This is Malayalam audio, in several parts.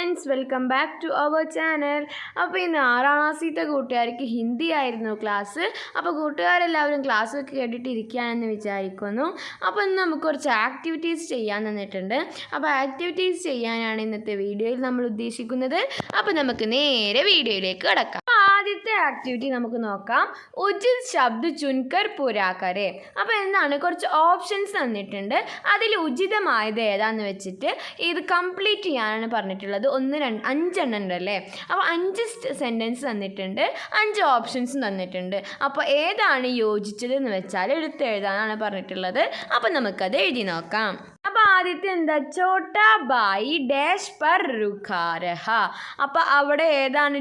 Friends, welcome back to our channel. അപ്പോൾ ഇന്ന് 6ാം ക്ലാസ്സിലത്തെ കൂട്ടുകാർക്ക് ഹിന്ദി ആയിരുന്നു ക്ലാസ്. അപ്പോൾ കൂട്ടുകാരെല്ലാവരും ക്ലാസ് ഒക്കെ കേട്ടിട്ടിരിക്കുകയാണെന്ന് വിചാരിക്കുന്നു. അപ്പോൾ ഇന്ന് നമുക്ക് കുറച്ച് ആക്ടിവിറ്റീസ് ചെയ്യാൻ തന്നിട്ടുണ്ട്. അപ്പോൾ ആക്ടിവിറ്റീസ് ചെയ്യാനാണ് ഇന്നത്തെ വീഡിയോയിൽ നമ്മൾ ഉദ്ദേശിക്കുന്നത്. അപ്പോൾ നമുക്ക് നേരെ വീഡിയോയിലേക്ക് കടക്കാം. ആദ്യത്തെ ആക്ടിവിറ്റി നമുക്ക് നോക്കാം. ഉചിത് ശബ്ദ് ചുൻകർ പൂരാ കരേ. അപ്പോൾ എന്താണ്, കുറച്ച് ഓപ്ഷൻസ് തന്നിട്ടുണ്ട്. അതിൽ ഉചിതമായത് ഏതാന്ന് വെച്ചിട്ട് ഇത് കംപ്ലീറ്റ് ചെയ്യാനാണ് പറഞ്ഞിട്ടുള്ളത്. 1, 2, 5 എണ്ണം ഉണ്ടല്ലേ. അപ്പോൾ 5 സെൻറ്റൻസ് തന്നിട്ടുണ്ട്, 5 ഓപ്ഷൻസും തന്നിട്ടുണ്ട്. അപ്പോൾ ഏതാണ് യോജിച്ചതെന്ന് വെച്ചാൽ എടുത്തെഴുതാനാണ് പറഞ്ഞിട്ടുള്ളത്. അപ്പോൾ നമുക്കത് എഴുതി നോക്കാം. അപ്പോൾ ആദ്യത്തെ എന്താ, ചോട്ടാ ബായി ഡാഷ് പർ രുഖാ രഹാ. അപ്പോൾ അവിടെ ഏതാണ്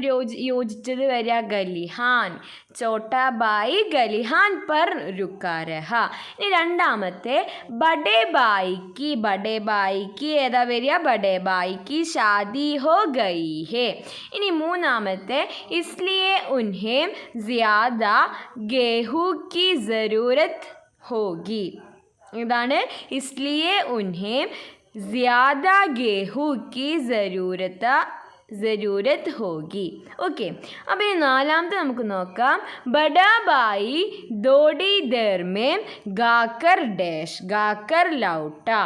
യോജിച്ചത് വരിക? ഗലിഹാൻ. ചോട്ടാ ബായി ഗലിഹാൻ പർ രുഖാ രഹാ. ഇനി രണ്ടാമത്തെ ബഡേ ബായിക്ക് ഏതാ വരിക? ബഡേ ബായിക്ക് ഷാദി ഹോ ഗയി ഹേ. ഇനി മൂന്നാമത്തെ ഇസ്ലിയെ ഉൻഹേ ജ്യാദ ഗേഹൂ കി ജറൂരത്ത് ഹോഗി. ഇതാണ് ഇസ്ലിയെ ഉൻഹേ ജ്യാദ ഗേഹൂ കി ജറൂരത്ത് ഹോഗി. ഓക്കെ, അപ്പോൾ ഈ നാലാമത്തെ നമുക്ക് നോക്കാം. ബഡാ ബായി ദോടി ദേർ മേ ഗാക്കർ ഡാഷ് ഗാക്കർ ലൗട്ടാ.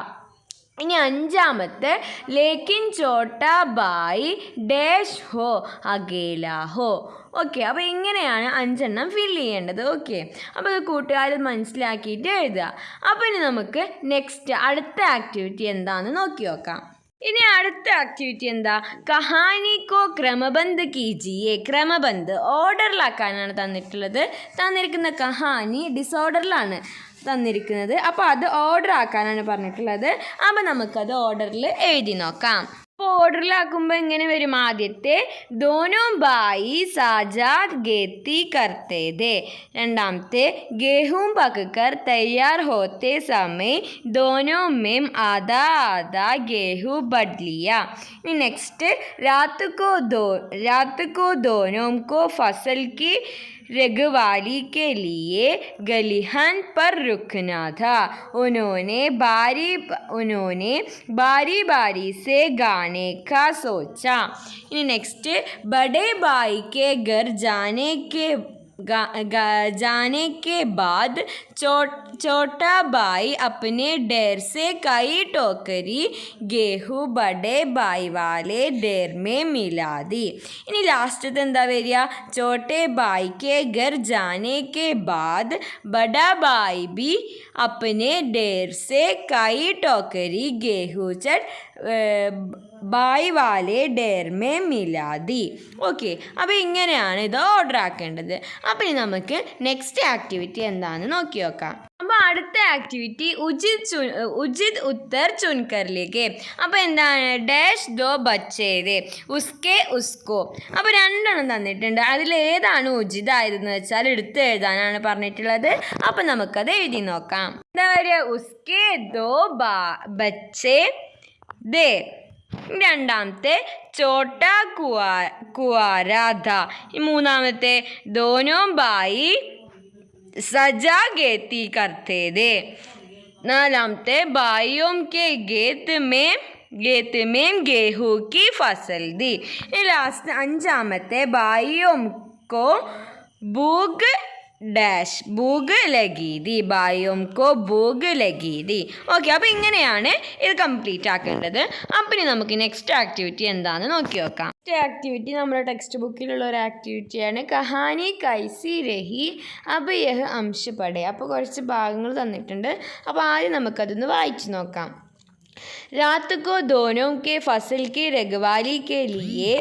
ഇനി അഞ്ചാമത്തെ ലേക്കിൻ ചോട്ടാ ബായി ഡാഷ് ഹോ അകേല ഹോ. ഓക്കെ, അപ്പോൾ ഇങ്ങനെയാണ് 5 എണ്ണം ഫില്ല് ചെയ്യേണ്ടത്. ഓക്കെ, അപ്പോൾ അത് കൂട്ടുകാർ മനസ്സിലാക്കിയിട്ട് എഴുതുക. അപ്പോൾ ഇനി നമുക്ക് നെക്സ്റ്റ് അടുത്ത ആക്ടിവിറ്റി എന്താണെന്ന് നോക്കി നോക്കാം. ഇനി അടുത്ത ആക്ടിവിറ്റി എന്താ, കഹാനിക്കോ ക്രമബന്ധ് കീജിയെ. ക്രമബന്ധ് ഓർഡറിലാക്കാനാണ് തന്നിരിക്കുന്ന കഹാനി ഡിസോർഡറിലാണ് തന്നിരിക്കുന്നത്. അപ്പോൾ അത് ഓർഡർ ആക്കാനാണ് പറഞ്ഞിട്ടുള്ളത്. അപ്പോൾ നമുക്കത് ഓർഡറിൽ എഴുതി നോക്കാം. അപ്പോൾ ഓർഡറിലാക്കുമ്പോൾ എങ്ങനെ വരും? ആദ്യത്തെ ദോനോ ബായി സാജാദ് ഗേത്തി കർത്തേ ദേ. രണ്ടാമത്തെ ഗേഹൂം പക്കർ തയ്യാർ ഹോത്തെ സമയ ദോനോ മേം ആധാ ആധാ ഗേഹൂ ബഡ്ലിയ. ഇനി നെക്സ്റ്റ് രാत को दोनों को फसल की रखवाली के लिए गलिहान पर रुकना था. उन्होंने बारी बारी से गाने का सोचा. इनी नेक्स्ट बड़े भाई के घर जाने के बाद छोटा भाई अपने ढेर से कई टोकरी गेहूँ बड़े भाई वाले ढेर में मिला दी. इनी लास्ट എന്താ വരിക? छोटे भाई के घर जाने के बाद बड़ा भाई भी अपने ढेर से कई टोकरी गेहूँ ബായ് വാലെ ഡേർ മേ മിലാദി. ഓക്കെ, അപ്പോൾ ഇങ്ങനെയാണ് ഇത് ഓർഡർ ആക്കേണ്ടത്. അപ്പോൾ ഇനി നമുക്ക് നെക്സ്റ്റ് ആക്ടിവിറ്റി എന്താണെന്ന് നോക്കി നോക്കാം. അപ്പോൾ അടുത്ത ആക്ടിവിറ്റി ഉചിത് ഉത്തർ ചുൻകറിലേക്ക്. അപ്പോൾ എന്താണ്, ഡാഷ് ദോ ബച്ചേരെ ഉസ്കെ ഉസ്കോ. അപ്പോൾ 2 എണ്ണം തന്നിട്ടുണ്ട്. അതിലേതാണ് ഉചിതായതെന്ന് വെച്ചാൽ എടുത്ത് എഴുതാനാണ് പറഞ്ഞിട്ടുള്ളത്. അപ്പോൾ നമുക്കത് എഴുതി നോക്കാം. എന്താ പറയുക? ഉസ്കെ ദോ ബച്ചേ ദേ. രണ്ടാമത്തെ ചോട്ടാ കുവാരാ ധ. മൂന്നാമത്തെ ദോനോ ബായി സജാ ഗേത്തി കർത്തേ ദേ. നാലാമത്തെ ബായിയോം കെ ഗേത്ത് മേം गेहूं की फसल दी. लास्ट അഞ്ചാമത്തെ ബായിയോം കോ ഭൂഗ് ലഗി ദി. ബായിയോം കോ ഭൂഗ് ലഗി ദി. ഓക്കെ, അപ്പോൾ ഇങ്ങനെയാണ് ഇത് കംപ്ലീറ്റ് ആക്കേണ്ടത്. അപ്പം ഇനി നമുക്ക് നെക്സ്റ്റ് ആക്ടിവിറ്റി എന്താണെന്ന് നോക്കി നോക്കാം. നെക്സ്റ്റ് ആക്ടിവിറ്റി നമ്മുടെ ടെക്സ്റ്റ് ബുക്കിലുള്ള ഒരു ആക്ടിവിറ്റിയാണ്. കഹാനി കൈസി രഹി അബ് യഹ് അംശ് പഠേ. അപ്പോൾ കുറച്ച് ഭാഗങ്ങൾ തന്നിട്ടുണ്ട്. അപ്പോൾ ആദ്യം നമുക്കതൊന്ന് വായിച്ചു നോക്കാം. रात को दोनों के फसल की रखवाली के लिए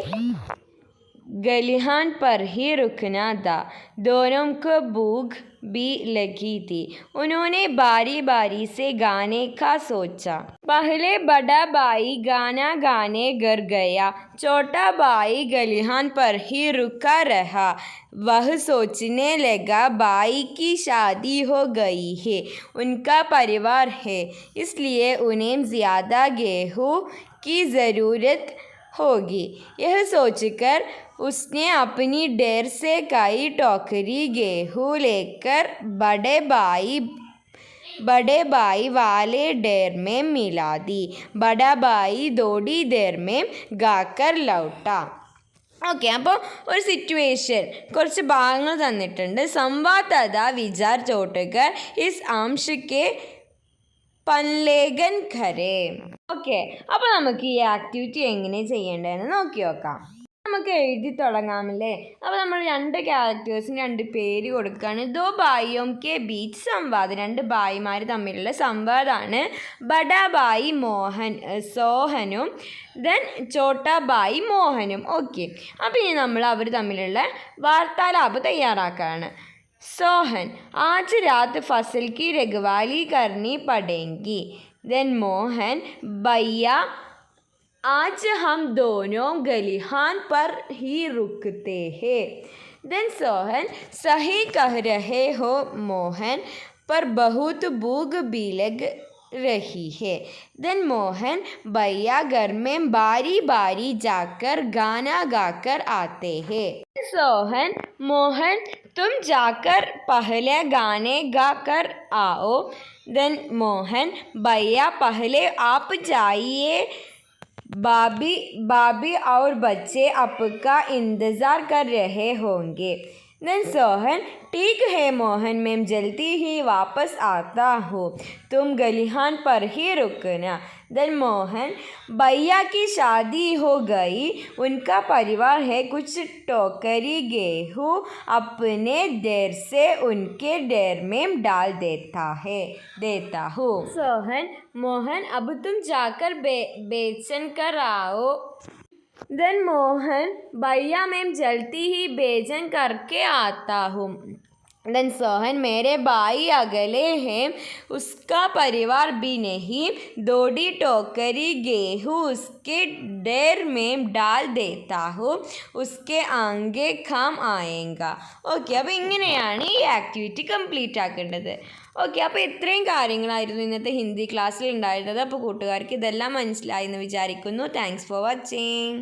गलिहान पर ही रुकना था. दोनों को भूख भी लगी थी. उन्होंने बारी बारी से गाने का सोचा. पहले बड़ा भाई गाना गाने घर गया. छोटा भाई गलिहान पर ही रुका रहा. वह सोचने लगा भाई की शादी हो गई है, उनका परिवार है, इसलिए उन्हें ज़्यादा गेहूँ की ज़रूरत होगी. यह सोचकर उसने अपनी ढेर से कई टोकरी गेहूँ लेकर बड़े भाई बड़े भाई वाले डेर में मिला दी, बड़ा भाई थोड़ी देर में गाकर लौटा. ഓക്കെ, അപ്പോൾ ഒരു സിറ്റുവേഷൻ, കുറച്ച് ഭാഗങ്ങൾ തന്നിട്ടുണ്ട്. സംവാദദാത വിചാർ ചോട്ടുകർ ഇസ് ആംശിക്കെ പൻലേഖൻ ഖരെ. ഓക്കെ, അപ്പോൾ നമുക്ക് ഈ ആക്ടിവിറ്റി എങ്ങനെ ചെയ്യേണ്ടതെന്ന് നോക്കി നോക്കാം. നമുക്ക് എഴുതി തുടങ്ങാമല്ലേ. അപ്പോൾ നമ്മൾ 2 ക്യാരക്ടേഴ്സിന് 2 പേര് കൊടുക്കുകയാണ്. ദോ ഭായിയോം കെ ബീച്ച് സംവാദ്, 2 ഭായിമാർ തമ്മിലുള്ള സംവാദമാണ്. ബഡാ ഭായി സോഹനും ദെൻ ചോട്ടാ ഭായി മോഹനും. ഓക്കെ, അപ്പോൾ ഇനി നമ്മൾ അവർ തമ്മിലുള്ള വാർത്താലാപം തയ്യാറാക്കുകയാണ്. सोहन, आज रात फसल की रखवाली करनी पड़ेगी. देन मोहन, भैया आज हम दोनों गलिहान पर ही रुकते हैं. देन सोहन, सही कह रहे हो मोहन, पर बहुत भूख भी लग रही है. देन मोहन, भैया घर में बारी बारी जाकर गाना गाकर आते हैं. सोहन, मोहन तुम जाकर पहले गाने गा कर आओ. देन मोहन, भैया पहले आप जाइए, भाभी और बच्चे आपका इंतज़ार कर रहे होंगे. देन सोहन, ठीक है मोहन, मैं जल्दी ही वापस आता हूँ, तुम गलिहान पर ही रुकना. देन मोहन, भैया की शादी हो गई, उनका परिवार है, कुछ टोकरी गेहूँ अपने डेर से उनके डेर में डाल देता हूँ. सोहन, मोहन अब तुम जाकर बेचन कर आओ. देन मोहन, भैया मैं जल्दी ही बेचन करके आता हूँ. देन सोहन, मेरे भाई अगले हैं, उसका परिवार भी नहीं, थोड़ी टोकरी गेहूँ उसके डेर में डाल देता हूँ, उसके आगे काम आएगा. ഓക്കെ, അപ്പോൾ ഇങ്ങനെയാണ് ഈ ആക്ടിവിറ്റി കംപ്ലീറ്റ് ആക്കേണ്ടത്. ഓക്കെ, അപ്പോൾ ഇത്രയും കാര്യങ്ങളായിരുന്നു ഇന്നത്തെ ഹിന്ദി ക്ലാസ്സിൽ ഉണ്ടായിരുന്നത്. അപ്പോൾ കൂട്ടുകാർക്ക് ഇതെല്ലാം മനസ്സിലായി എന്ന് വിചാരിക്കുന്നു. Thanks for watching.